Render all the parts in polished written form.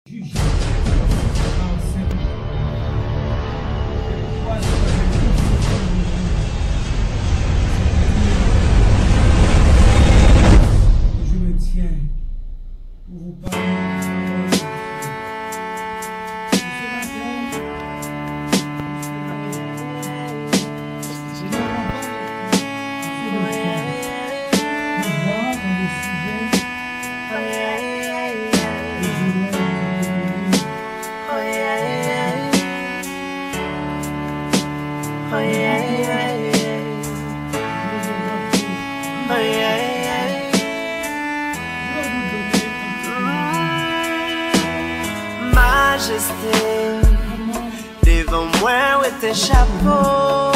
Juger par simple. Je me tiens pour vous parler. Majesté, devant moi où tes chapeaux,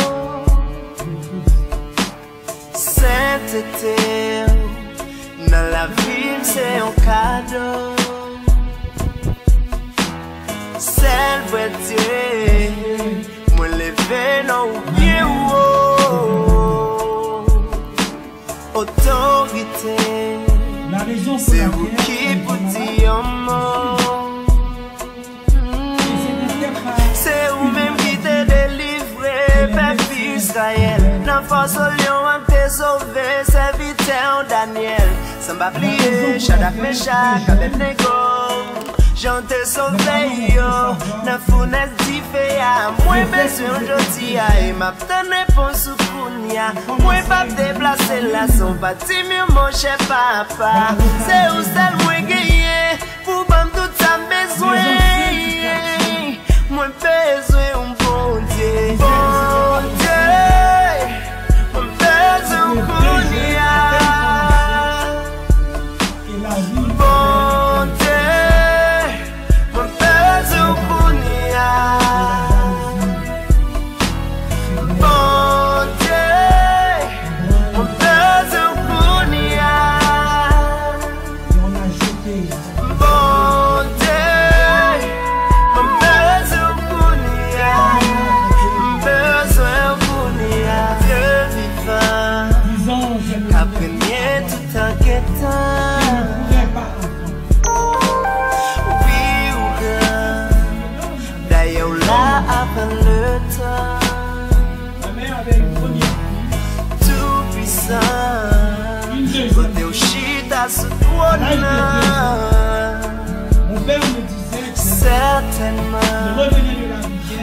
sainteté, dans la vie c'est un cadeau. Celle-beauté, moi levé non bien haut. Autorité, c'est vous qui vous dites un mot. C'est vous-même qui t'es délivré, peuple Israël. Dans force au lion, on t'est sauvé, serviteur Daniel. Sans m'applier, Shadrach, Meshach, Abednego. J'en t'ai sauvé, yo. Dans fournaise d'Iféa, moi besoin aujourd'hui, et m'a donné pour soukounia. Moi pas déplacer la son bâtiment, mon cher papa. C'est où seul moi gagné, pour bam tout ça besoin. Moi besoin un bon Dieu, bon Dieu, moi besoin un kounia, bon Dieu, moi besoin un kounia, bon Dieu, moi besoin un kounia, bon Dieu. Oui ou rien, d'ailleurs là avant le temps, tout puissant, côté au chita sous trône, certainement,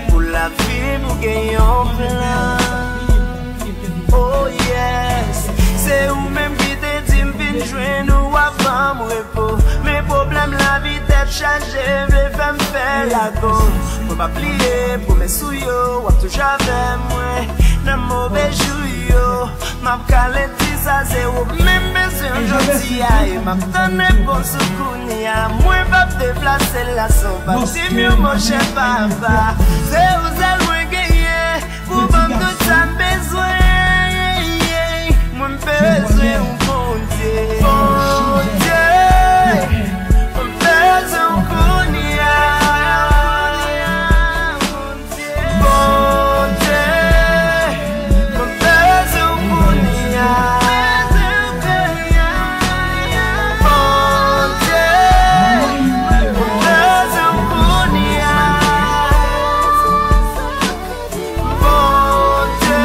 pour la vie nous gagnons plein. Oh yes, c'est où même qui te dit m'vin jouer nous avant mon repos. Mes problèmes la vie tête chargée, me fait me faire la go. Faut pas plier pour mes souillots, ou toujours avec moi. Dans mauvais jour yo, m'a calé ça c'est où même besoin aujourd'hui. Et m'a donné pour soukounia. Moi pas déplacer la son bâti mieux mon cher papa. C'est où ça moi gagné, pour me tout ça besoin. Moi besoin un bon Dieu, bon Dieu, moi besoin un kounia, bon Dieu, moi besoin un kounia, bon Dieu,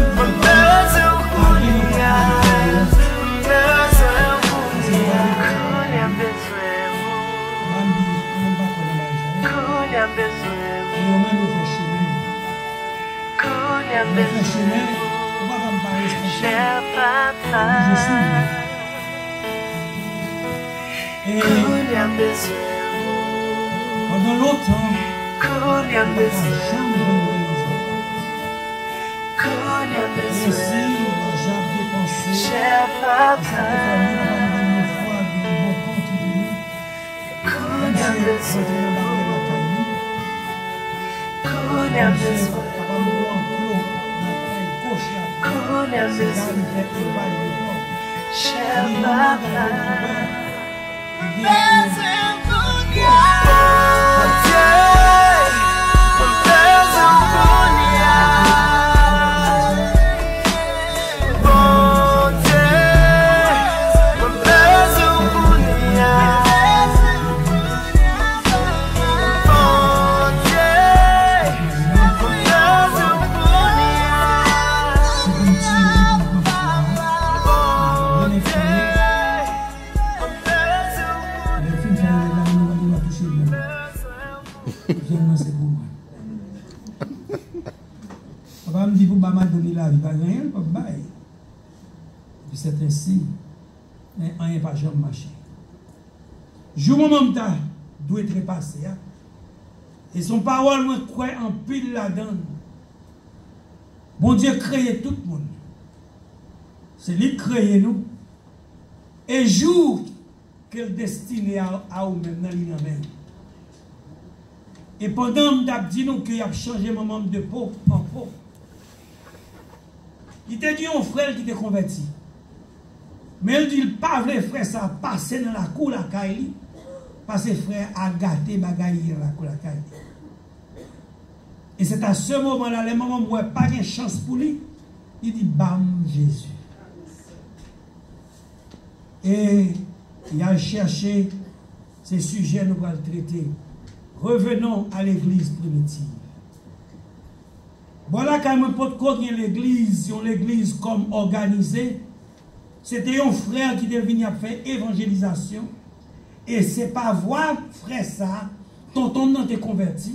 moi besoin un kounia, bon Dieu, moi besoin cher papa, pendant longtemps, j'avais pensé cher papa, cher papa, c'est pour moi. Papa me dit pour maman donner la vie, pas rien, pas bail. Puis c'est ainsi, mais rien pas jamais marché. Jour moment doit être passé. Et son parole, moi, croit en pile là-dedans. Bon Dieu créé tout le monde. C'est lui qui crée nous. Et jour qu'elle destiné à vous-même dans l'île. Et pendant que je dit nous qu'il a changé mon membre de peau en peau, il t'a dit un frère qui t'est converti. Mais il dit, il pas vrai frère, ça passer dans la cour la caille, parce que frère a gâté bagaille dans la cour la caille. Et c'est à ce moment-là, les moments où il n'y a pas de chance pour lui, il dit, bam, Jésus. Et il a cherché ces sujets, nous allons le traiter. Revenons à l'église primitive. Voilà quand même pas de l'église comme organisée. C'était un frère qui est venu faire évangélisation. Et c'est pas voir frère ça, tonton non t'es converti.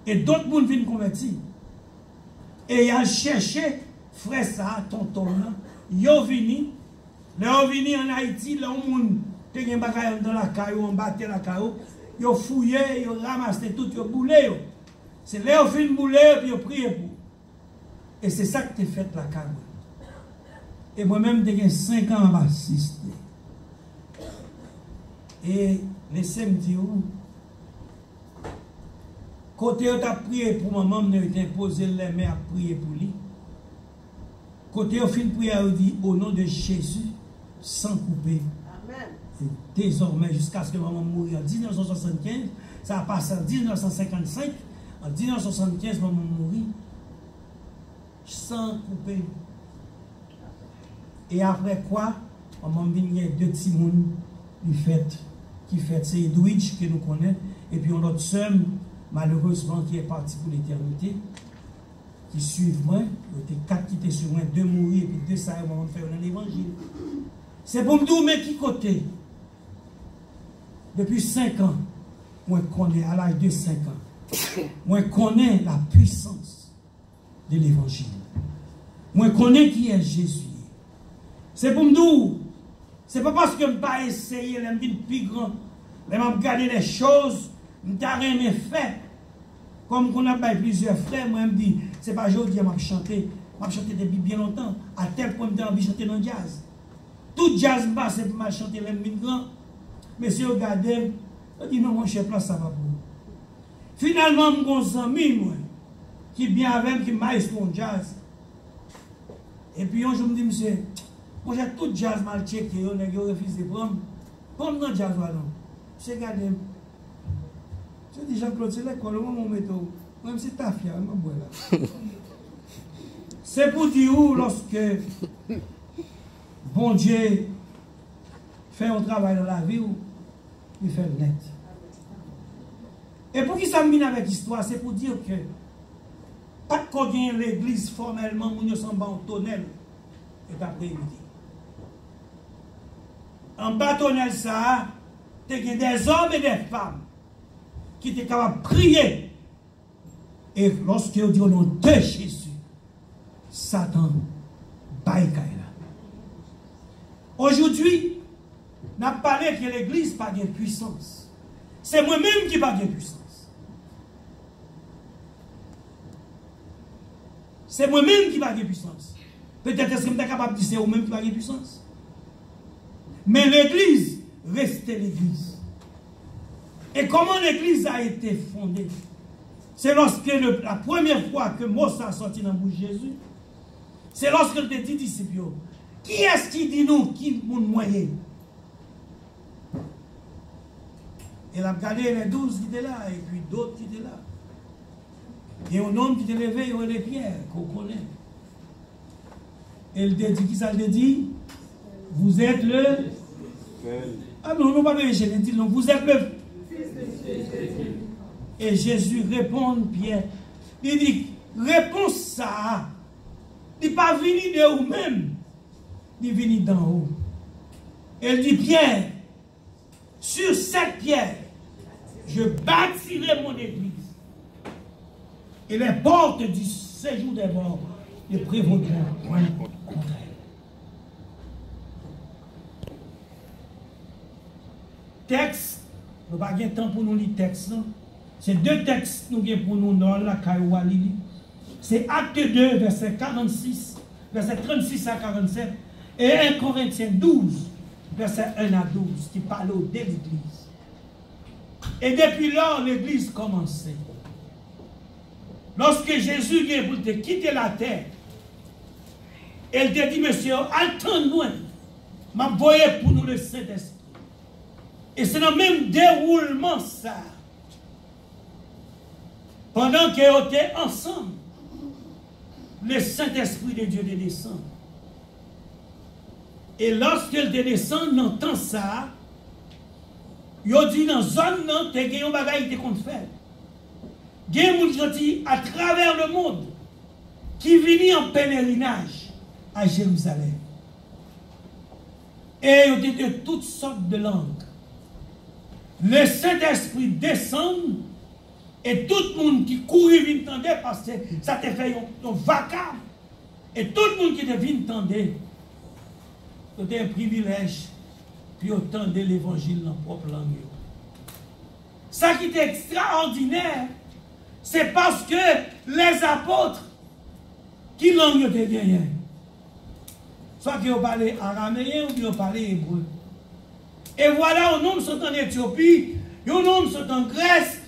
Et d'autres gens viennent convertir. Et il a cherché frère ça, tonton non. Ils ont venu en Haïti, là où monde te gen bagay dans la caillou, on battait la caillou, ils ont fouillé, ils ont ramassé tout, ils ont boulé. C'est là où ils ont boulé, puis ils ont prié pour. Et c'est ça que tu as fait la caillou. Et moi-même, j'ai 5 ans à assister. Et laissez-moi dire, côté où tu as prié pour maman, tu as imposé les mains à prier pour lui. Côté où tu as prié, dit au nom de Jésus, sans couper. Amen. Et désormais, jusqu'à ce que maman mourit en 1975, ça a passé en 1955. En 1975, maman mourit sans couper. Et après quoi, maman vient 2 petits mouns qui fait c'est Edwidge que nous connaissons, et puis on a notre soeur, malheureusement, qui est partie pour l'éternité, qui suivent moi. Il y a 4 qui étaient sur moi, 2 mourir, et puis 2 ça vont faire un évangile. C'est pour me dire, mais qui côté? Depuis 5 ans, moi je connais, à l'âge de 5 ans, moi je connais la puissance de l'évangile. Moi je connais qui est Jésus. C'est pour me dire, c'est pas parce que je ne vais pas essayer de plus grand, mais je vais regarder les choses, je n'ai rien fait. Comme on a plusieurs frères, moi je me dis, c'est pas aujourd'hui que je vais chanter depuis bien longtemps, à tel point que je vais chanter dans le jazz. Tout jazz bas, c'est pour chanter les migrants. Monsieur, regardez, je dis non, mon chef, là, ça va pour vous. Finalement, mon ami, moi, qui vient avec, qui m'a mon jazz. Et puis, un jour, je me dis, monsieur, moi, j'ai tout jazz mal checké, on a refusé de prendre. Comme dans le jazz, non. Monsieur, regardez. Je dis, Jean-Claude, c'est l'école, moi, mon métaux. Même si t'as fier, je bois là. C'est pour dire où, lorsque bon Dieu fait un travail dans la vie, il fait le net. Et pour qui ça me vient avec l'histoire, c'est pour dire que pas qu'on gagne l'église formellement, nous sommes en tonnel et après-midi. En bas tonnel, ça, il y a des hommes et des femmes qui étaient capables de prier. Et lorsque vous dites au nom de Jésus, Satan, baïkaïla. Aujourd'hui, nous avons parlé que l'église n'a pas de puissance. C'est moi-même qui n'ai pas de puissance. C'est moi-même qui n'ai pas de puissance. Peut-être est-ce que je suis capable de dire c'est vous-même qui n'ai pas de puissance. Mais l'église restait l'église. Et comment l'église a été fondée? C'est lorsque la première fois que Moussa a sorti dans la bouche de Jésus, c'est lorsque il dit disciples, qui est-ce qui dit nous, qui nous moyen? Il a regardé les 12 qui étaient là, et puis d'autres qui étaient là. Et un homme qui était levé, il y a les pierres, qu'on connaît. Et il dit, qui ça le dit? Vous êtes le... Ah non, non, pas le Jésus, il dit, non, vous êtes le... Et Jésus répond, Pierre, il dit, réponse ça, il n'est pas venu de vous-même, il est venu d'en haut. Et il dit, Pierre, sur cette pierre, je je bâtirai mon église. Et les portes du séjour des morts ne prévaudront point contre elle. Texte, nous n'avons pas de temps pour nous lire texte. C'est deux textes nous avons pour nous dans la Kaïwali. C'est Acte 2, verset 46, verset 36 à 47, et 1 Corinthiens 12, verset 1 à 12, qui parle de l'église. Et depuis lors, l'église commençait. Lorsque Jésus vient pour te quitter la terre, elle te dit, monsieur, attends-nous, m'a voyé pour nous le Saint-Esprit. Et c'est dans le même déroulement ça. Pendant qu'ils étaient ensemble, le Saint-Esprit de Dieu descend. Et lorsqu'il descend, on entend ça. Il dit dans la zone, tu as un bagage qu'on fait. Il y a des gens qui à travers le monde qui viennent en pèlerinage à Jérusalem. Et ils ont de toutes sortes de langues. Le Saint-Esprit descend et tout le monde qui courait vient entendre parce que ça te fait un vacarme. Et tout le monde qui vient entendre, c'est un privilège, puis autant de l'évangile dans leur propre langue. Ça qui est extraordinaire, c'est parce que les apôtres, qui langue ont gagné? Soit qu'ils ont parlé araméen ou qu'ils ont parlé hébreu. Et voilà, un homme sont en Éthiopie, un homme sont en Grèce,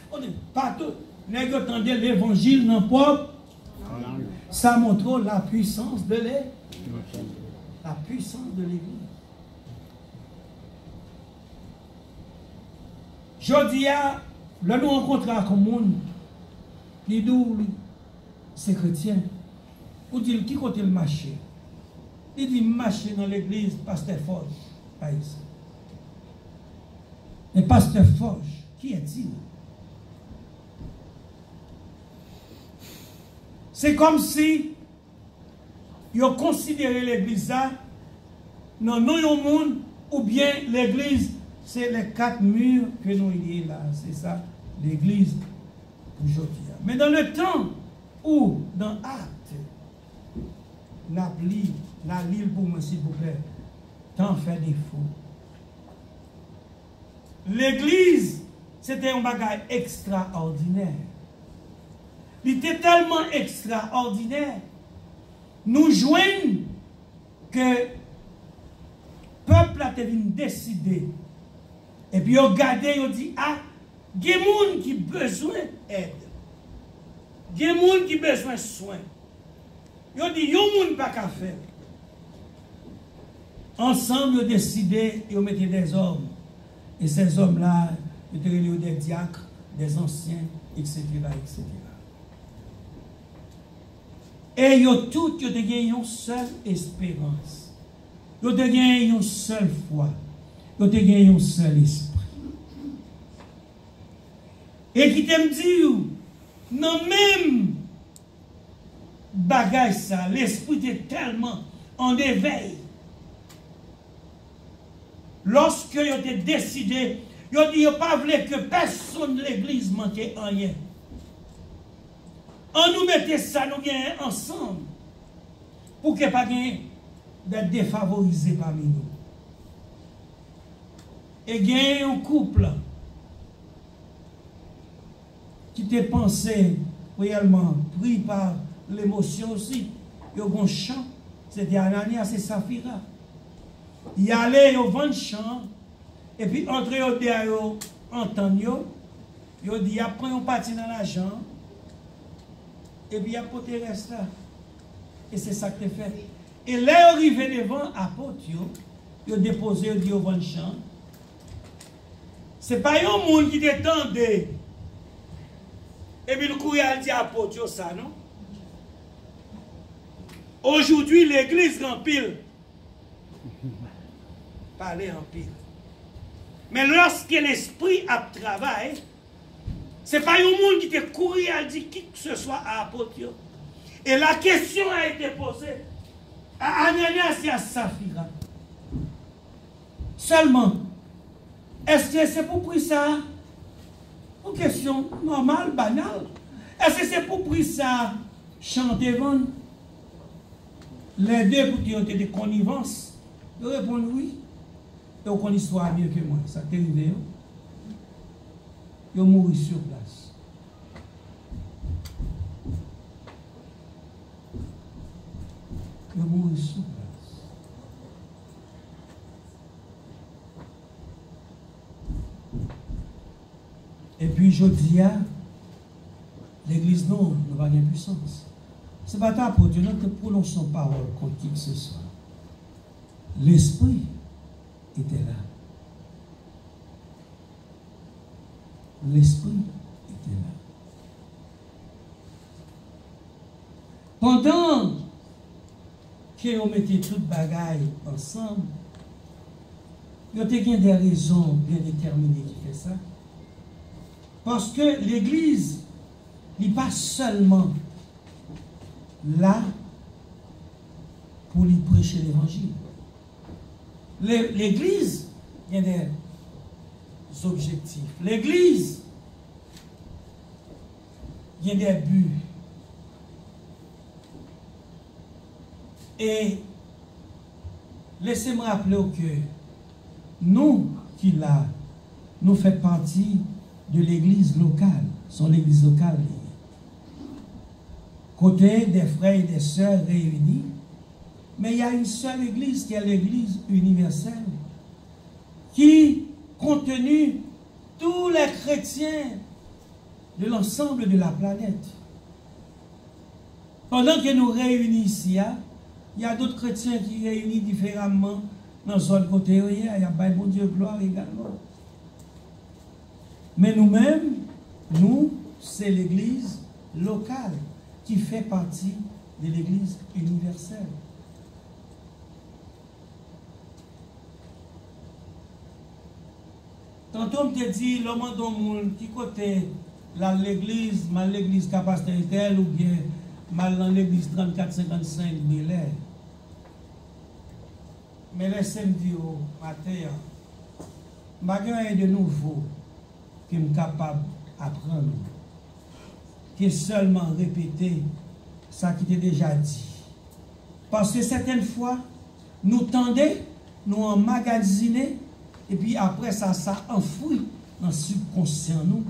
partout. Ils ont entendu l'évangile dans propre. Ça montre la puissance de l'Église. La puissance de l'Église. Je dis à, là nous rencontrons un monde, les deux, c'est chrétien. Ou dit qui côté le marché? Il dit marcher dans l'église, pasteur Forge. Pas ici. Mais pasteur Forge, qui est-il? C'est comme si ils ont considéré l'église ça, non, nous, au monde, ou bien l'église, c'est les 4 murs que nous y là. C'est ça, l'église aujourd'hui. Mais dans le temps où, dans Acte, la lire pour moi, s'il vous plaît, tant fait défaut. L'église, c'était un bagage extraordinaire. Il était tellement extraordinaire. Nous joignons que le peuple a décidé. Et puis, ils ont regardé, ils ont dit, ah, il y a des gens qui ont besoin d'aide. Il y a des gens qui ont besoin de soins. Ils ont dit, il y a des gens qui n'ont pas qu'à faire. Ensemble, ils ont décidé, ils ont mis des hommes. Et ces hommes-là, ils ont des diacres, des anciens, etc., etc. Et ils ont tous gagné une seule espérance. Ils ont gagné une seule foi. Ils ont gagné un seul esprit. Et qui t'aime dire, non même bagage ça, l'esprit est tellement en éveil. Lorsque ils ont décidé, ils ont dit, ils n'ont pas voulu que personne de l'église manquait rien. On nous mettait ça, nous gagnons ensemble, pour qu'il n'y ait pas d'être défavorisés parmi nous. Et il y a un couple qui t'a pensé réellement, pris par l'émotion aussi. Il y a un chant, c'était Ananias et Saphira. Il allait au vent de champ, et puis entre eux, ils entendent, ils disent, après on partit dans l'argent, et puis il y a poté reste là. Et c'est ça que tu fait. Et là, arrivé devant apôtre, ils ont déposé, ils ont dit au vent de champ. Ce n'est pas un monde qui détendait. Et puis le courrier a dit apôtre, ça, non? Aujourd'hui, l'église rempile. Parler en pile. Mais lorsque l'esprit a travaillé, ce n'est pas un monde qui te courir à dire qui que ce soit à apôtre. Et la question a été posée à Ananias et à Saphira. Seulement, est-ce que c'est pour ça Une question normale, banale. Est-ce que c'est pour prix ça chanter vendre? Les deux pour dire des connivences. Ils répondent oui. Et on connaît l'histoire mieux que moi. Ça t'est arrivé. Ils ont mouru sur place. Ils ont mouru sur place. Et puis je dis, l'église non, n'a pas de puissance. Ce n'est pas ta pour Dieu que prononce son parole contre qui que ce soit. L'esprit était là. L'esprit était là. Pendant qu'on mettait toutes bagailles ensemble, il y a des raisons bien déterminées qui font ça. Parce que l'église n'est pas seulement là pour lui prêcher l'évangile. L'église, il y a des objectifs. L'église, il y a des buts. Et laissez-moi rappeler que nous qui là, nous faisons partie de l'église locale, son l'église locale. Côté des frères et des sœurs réunis, mais il y a une seule église qui est l'église universelle, qui contenu tous les chrétiens de l'ensemble de la planète. Pendant que nous réunissons ici, il y a d'autres chrétiens qui réunissent différemment dans son côté, il y a bon Dieu gloire également. Mais nous-mêmes, nous, c'est l'église locale qui fait partie de l'église universelle. Tantôt, on te dit, l'homme dans le monde, qui côté l'église, mal l'église capacité ou bien mal dans l'église 34-55 Bel-Air. Mais laissez-moi dire au matin, je n'ai rien de nouveau qui est capable d'apprendre, qui est seulement répéter ça qui était déjà dit. Parce que certaines fois, nous tendons, nous emmagasiner, et puis après ça enfoui dans le subconscient nous,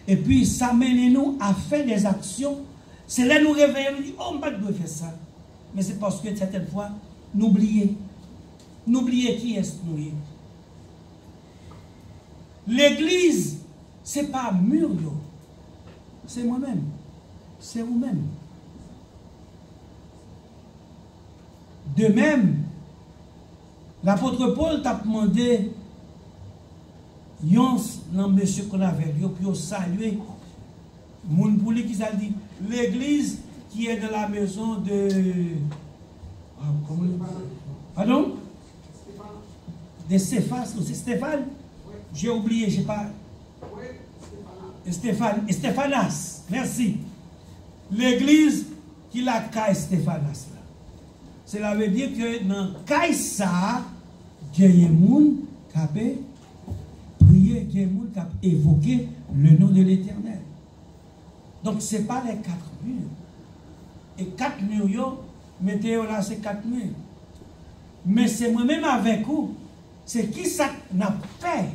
et puis ça mène nous à faire des actions. C'est là nous réveillons, nous disons, oh, on ne doit faire ça. Mais c'est parce que certaines fois, nous oublions qui est nous. L'église, ce n'est pas mur, c'est moi-même, c'est vous-même. De même, l'apôtre Paul t'a demandé, monsieur qu'on avait vu, puis saluer, moun pour lui qui s'est dit, l'église qui est dans la maison de. Pardon? De Stéphane, c'est Stéphane? Oui. J'ai oublié, j'ai pas. Oui, Stéphanas, merci. L'église qui la caille Stéphanas là. Cela veut dire que dans caille ça, il y a des gens qui ont prié, il y a des gens qui ont évoqué le nom de l'Éternel. Donc ce n'est pas les 4 murs. Et 4 murs, mettez là, c'est 4 murs. Mais c'est moi-même avec vous. C'est qui ça n'a fait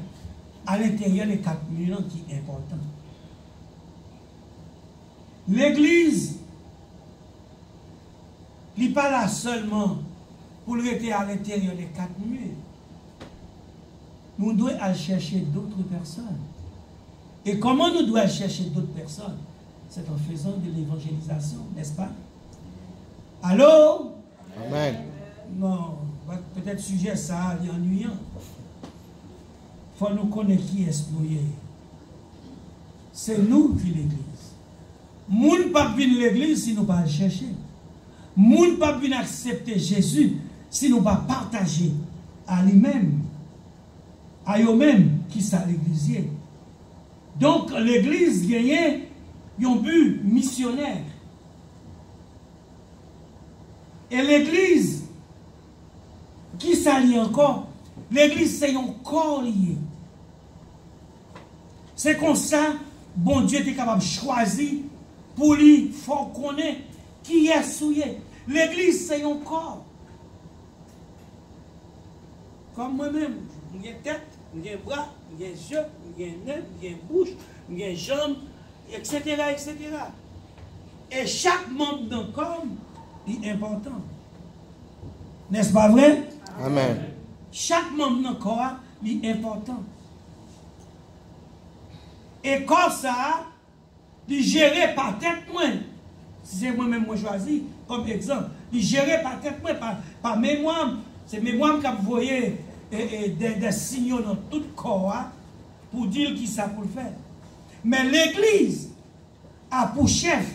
à l'intérieur des 4 murs qui est important. L'église n'est pas là seulement pour rester à l'intérieur des 4 murs. Nous devons aller chercher d'autres personnes. Et comment nous devons chercher d'autres personnes? C'est en faisant de l'évangélisation, n'est-ce pas? Allô? Amen. Non, peut-être sujet ça, il est ennuyant. Il faut nous connaître qui est nous. C'est nous qui l'église. Moun pas venir l'église si nous pas chercher. Moun pas venir accepter Jésus si nous pas partager à lui-même, à eux-mêmes qui sont l'église. Donc l'église gagne un but missionnaire. Et l'église, qui s'allie encore, l'église c'est un corps lié. C'est comme ça, bon Dieu est capable de choisir pour lui, il faut connaître qui est souillé. L'église, c'est un corps. Comme moi-même, j'ai une tête, j'ai un bras, j'ai un yeux, j'ai un nez, j'ai une bouche, j'ai une jambe, etc., etc. Et chaque membre d'un corps est important. N'est-ce pas vrai? Amen. Chaque membre d'un corps est important. Et comme ça, il est géré par tête moi. Si c'est moi-même moi choisi, comme exemple, il est géré par tête moi, par mémoire. C'est mémoire qui a envoyé des signaux dans tout le corps pour dire qui ça pour le faire. Mais l'église a pour chef,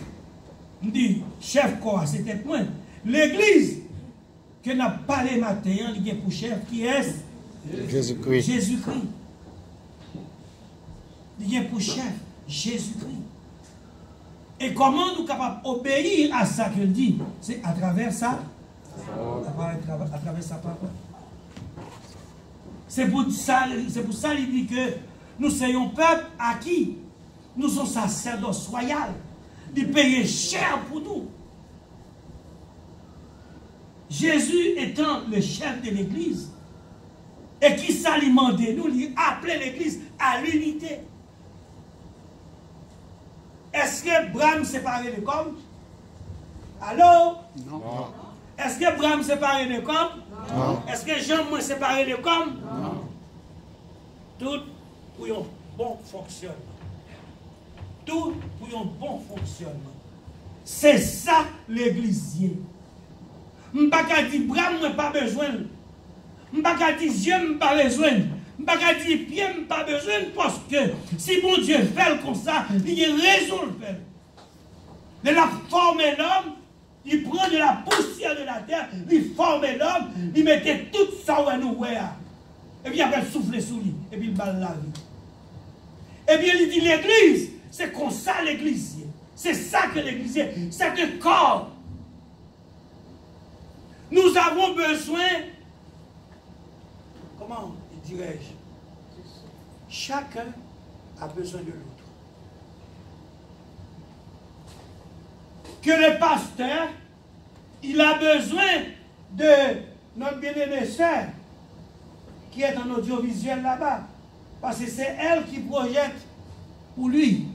on dit chef corps, c'est tête moi. L'église que n'a parlé matin, il y a pour chef qui est Jésus-Christ. Jésus-Christ. Il y a pour chef Jésus-Christ. Et comment nous sommes capables d'obéir à ça qu'il dit? C'est à travers ça. À travers sa parole. C'est pour ça qu'il dit que nous soyons peuple à qui nous sommes sacerdoce royal. Il paye cher pour nous. Jésus étant le chef de l'église et qui s'alimente de nous, il appelait l'église à l'unité. Est-ce que Bram séparé de corps? Allô? Non. Est-ce que Bram séparé de corps? Non. Est-ce que Jean moi séparé de corps? Non. Tout pour un bon fonctionnement. Tout pour un bon fonctionnement. C'est ça l'église. Je ne peux pas dire Bram, je n'ai pas besoin. Je ne peux pas dire Dieu, je n'ai pas besoin. Je ne peux pas dire Pierre, je n'ai pas besoin. Parce que si mon Dieu fait comme ça, il y a raison de le faire. Il a formé l'homme, il prend de la poussière de la terre, il forme l'homme, il mettait tout ça où nous voyons. Et puis après, il souffle sous lui, et puis il balle la vie. Et bien il dit l'église, c'est comme ça l'église. C'est ça que l'église est. C'est un corps. Nous avons besoin, comment dirais-je, chacun a besoin de l'autre. Que le pasteur, il a besoin de notre bien-aimée sœur qui est en audiovisuel là-bas. Parce que c'est elle qui projette pour lui.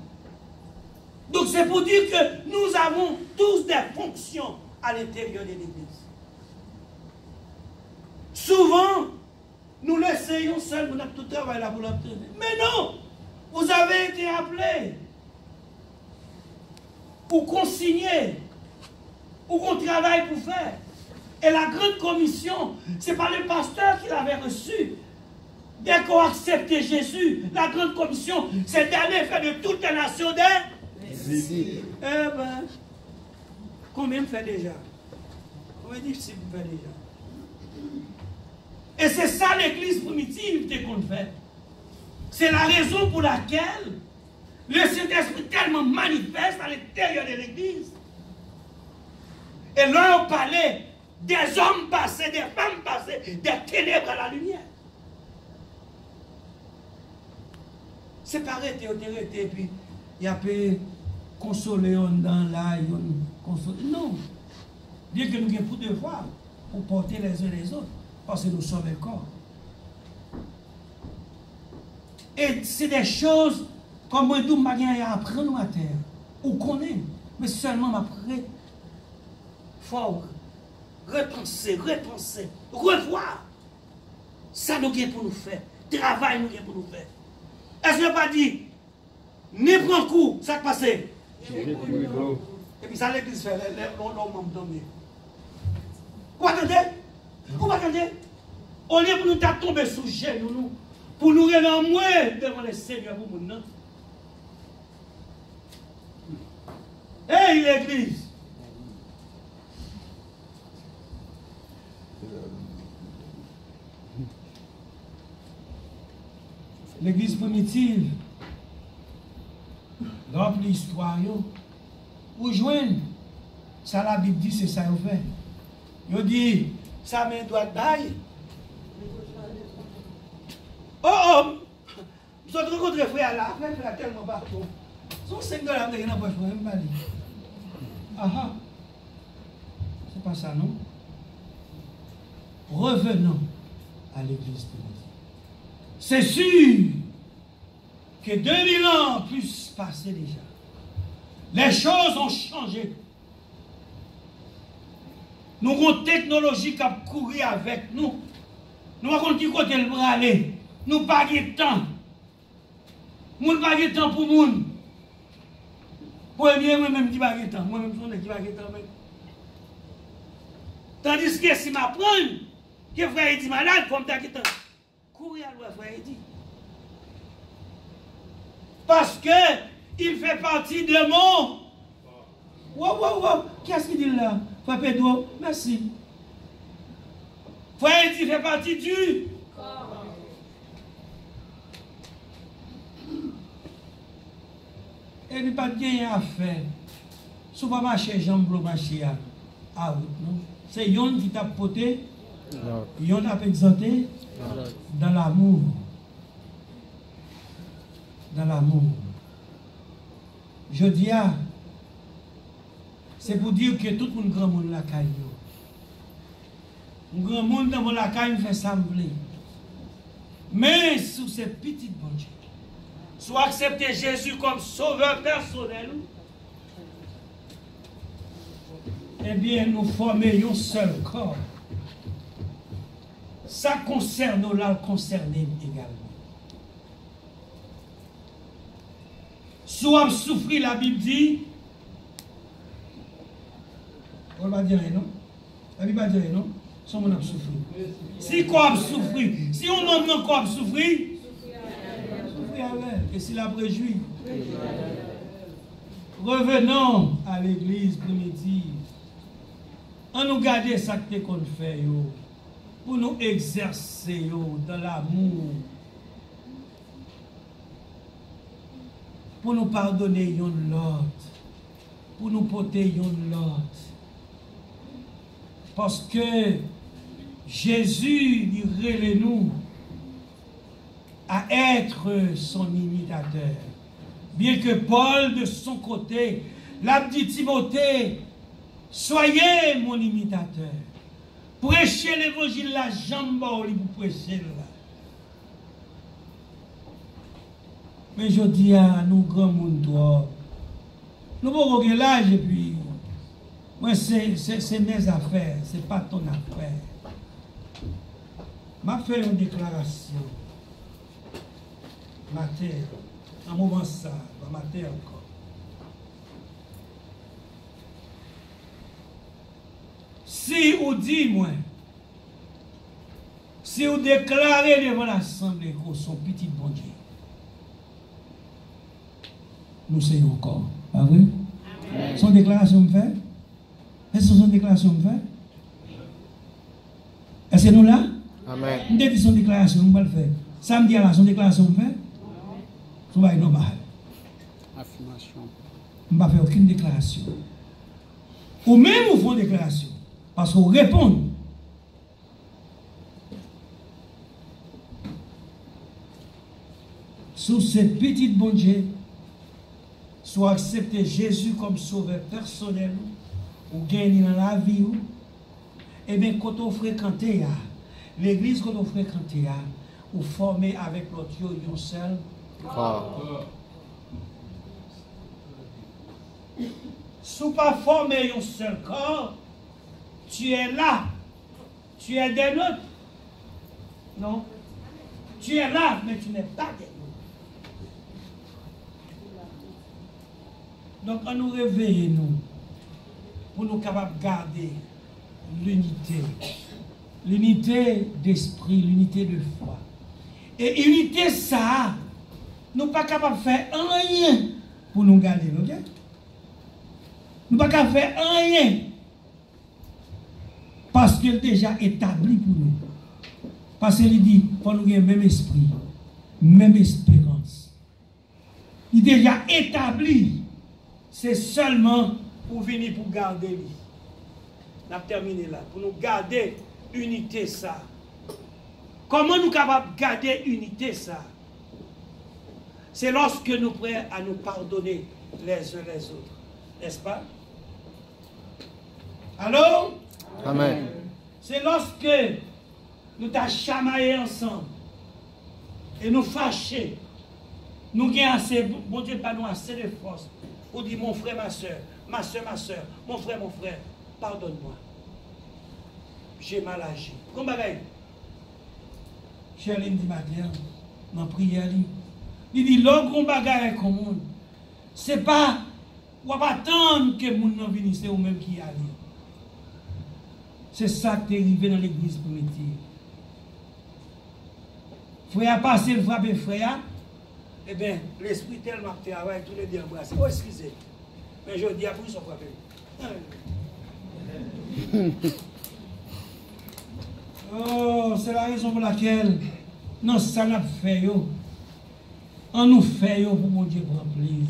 Donc c'est pour dire que nous avons tous des fonctions à l'intérieur de l'église. Souvent, nous l'essayons seuls, on a tout travail là pour l'obtenir. Mais non, vous avez été appelés pour consigner, ou qu'on travaille pour faire. Et la grande commission, ce n'est pas le pasteur qui l'avait reçu. Dès qu'on a accepté Jésus, la grande commission, c'est d'aller faire de toutes les nations des disciples. Eh bien, combien me fait déjà? Combien de disciples me fait déjà? Et c'est ça l'église primitive qu'on fait. C'est la raison pour laquelle le Saint-Esprit tellement manifeste à l'intérieur de l'église. Et là, on parlait des hommes passés, des femmes passées, des ténèbres à la lumière. C'est pareil, et puis il y a peu consoler dans là, consoler. Non. Bien que nous ayons pour devoir pour porter les uns les autres, parce que nous sommes un corps. Et c'est des choses comme moi, nous avons à apprendre à terre, ou connaître, mais seulement après, faut repenser, revoir. Ça nous vient pour nous faire, travail nous vient pour nous faire. Est-ce que pas dit, n'importe coup, ça passe? Et puis ça l'église fait, l'homme donné. Vous attendez? Vous attendez? Au lieu pour nous tomber sous genoux, pour nous rendre moins devant le Seigneur pour nous. Hey l'église! L'église primitive, dans l'histoire, vous joignez, ça la Bible dit, c'est ça vous fait. Vous dit, ça main droite baille. Oh, vous avez rencontré frère là, frère tellement partout. Son 5 dollars, il n'y a pas de problème. Ah, c'est pas ça, non? Revenons à l'église primitive. C'est sûr que 2000 ans puissent passer déjà. Les choses ont changé. Nous avons une technologie qui a couru avec nous. Nous avons dit côté le bras aller. Nous n'avons pas de temps. Nous n'avons pas de temps pour nous. Premier, moi-même, qui n'a pas de temps. Moi-même, je n'ai pas de temps. Tandis que si je m'apprends, que frère dit malade, il faut me faire de temps. Courir à l'ouest, frère dit. Parce que il fait partie de mon. Wow. Qu'est-ce qu'il dit là? Frère Pedro, merci. Frère dit fait partie du corps. Et il n'y a pas de rien à faire. Si vous ne marchez pas, jambe pour marcher à route, non? C'est Yon qui t'a poté, Yon t'a exhorté dans l'amour. Dans l'amour. Je dis, c'est pour dire que tout le grand monde la caille. Le grand monde dans la caille fait sembler. Mais sous ces petites bonnes choses, soit accepter Jésus comme sauveur personnel, eh bien, nous formons un seul corps. Ça concerne nous, là, concerné également. Soit souffrir, la Bible dit. On va dire non. La Bible va dire non. Soit on a souffert. Si quoi souffrir, si on nomme non quoi souffrir, souffrir avec. Et s'il a préjoui. Revenons à l'église primitive. On nous garde ça qu'on fait pour nous exercer dans l'amour, pour nous pardonner l'autre, pour nous porter l'autre. Parce que Jésus dirait nous à être son imitateur. Bien que Paul, de son côté, l'a dit Timothée, soyez mon imitateur. Prêchez l'évangile la jambe pour prêcher là. Mais je dis à nous grand monde toi, nous avons l'âge et puis moi c'est mes affaires, c'est pas ton affaire. M'a fait une déclaration. Ma terre, un moment ça, ma terre encore. Si vous dites, moi, si vous déclarez devant l'Assemblée que son petit bon Dieu, nous sommes encore. Pas vrai? Amen. Son déclaration me fait? Est-ce que son déclaration me fait? Est-ce que nous là? Amen. Nous devons son déclaration, nous ne le faire. Samedi là, son déclaration me fait? Son bail normal. Affirmation. On ne va faire aucune déclaration. Ou même vous faites une déclaration. Parce qu'on répond. Sous cette petite bon Dieu, soit accepter Jésus comme sauveur personnel, ou gagner dans la vie, et bien quand on fréquente l'église, quand on fréquente, ou former avec l'autre, yon seul. Si vous pas former un seul corps, tu es là, tu es des nôtres. Non, tu es là, mais tu n'es pas des nôtres. Donc, on nous réveille, nous, pour nous capables de garder l'unité. L'unité d'esprit, l'unité de foi. Et unité, ça, nous ne sommes pas capables de faire rien pour nous garder, ok? Nous ne sommes pas capables de faire rien. Parce qu'il est déjà établi pour nous. Parce qu'il dit, pour nous avoir le même esprit, même espérance. Il est déjà établi. C'est seulement pour venir pour garder lui. On a terminé là. Pour nous garder unité ça. Comment nous sommes capables de garder unité ça? c'est lorsque nous prêts à nous pardonner les uns les autres. N'est-ce pas? Allô? Amen. C'est lorsque nous t'as chamaillé ensemble et nous fâchés. Nous avons assez, bon Dieu, pas nous assez de force pour dire mon frère, ma soeur, ma soeur, mon frère, pardonne-moi. J'ai mal agi. Comme bagaille. Chéline dit matin, dans la prière, il dit, l'homme qu'on bagaille comme c'est pas, ou pas attendre que moun nan vini, c'est ou même qui allait. C'est ça qui est arrivé dans l'église primitive. Frère a passé le frappé frère. Eh bien, l'esprit tellement travaille, tous les deux embrassés. Oh, excusez. Mais je dis à vous, ils sont frappés. Oh, c'est la raison pour laquelle, non, ça n'a pas fait, on nous fait, pour mon Dieu prendre plaisir.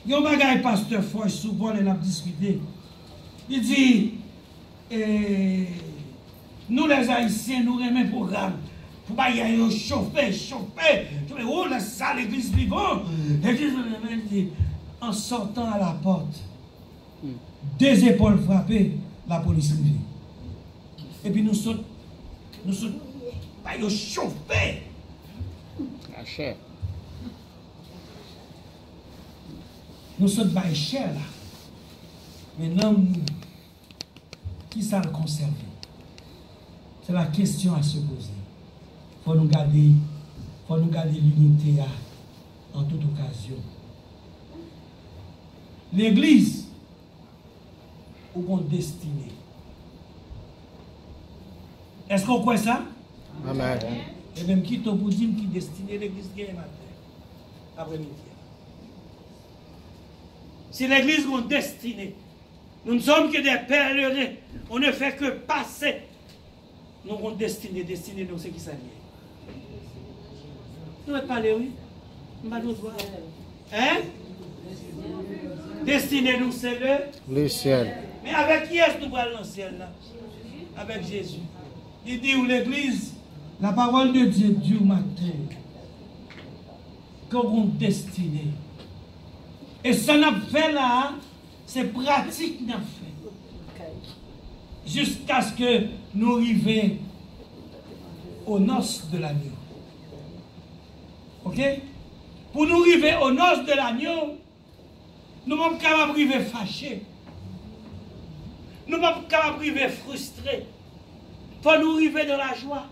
Il y a un bagage, pasteur Foch, souvent, il a discuté. Il dit, nous les Haïtiens, nous remettons un programme. Pour pas y aller chauffer. Oh, la salle, l'église vivante. En sortant à la porte, deux épaules frappées, la police vient. Et puis nous sommes pas y chauffer. La chair. Nous sommes pas cher là. Maintenant, qui ça le conserver? C'est la question à se poser. Il faut nous garder l'unité en toute occasion. L'église, ou qu'on destinée. Est-ce qu'on croit ça? Amen. Et même qui t'a pour dire qui destiné l'église qui est matin, après-midi. Si l'église est destinée, nous ne sommes que des pèlerins, on ne fait que passer. Nous sommes destinés, nous c'est qui ça lié. Nous ne parler, oui. Nous ne voir. Hein? Destiné, nous c'est le ciel. Mais avec qui est-ce que nous allons dans le ciel là? Avec Jésus. Il dit où l'église, la parole de Dieu dit au matin, qu'on est destiné. Et ça n'a fait là, c'est pratique n'a fait. Jusqu'à ce que nous arrivions aux noces de l'agneau. Ok? Pour nous arriver aux noces de l'agneau, nous ne sommes pas capables d'arriver fâchés. Nous ne sommes pas capables d'arriver frustrés. Il faut nous arriver dans la joie.